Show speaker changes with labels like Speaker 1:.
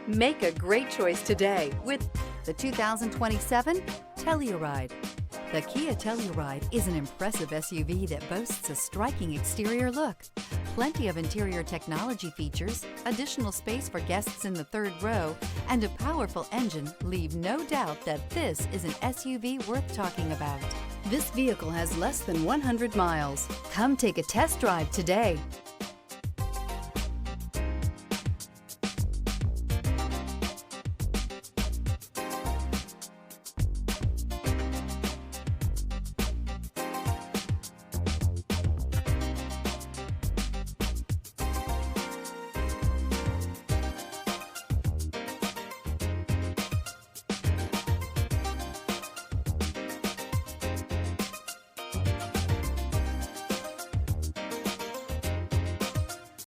Speaker 1: Make a great choice today with
Speaker 2: the 2027 Telluride. The Kia Telluride is an impressive SUV that boasts a striking exterior look, plenty of interior technology features, additional space for guests in the third row, and a powerful engine leave no doubt that this is an SUV worth talking about. This vehicle has less than 100 miles. Come take a test drive today.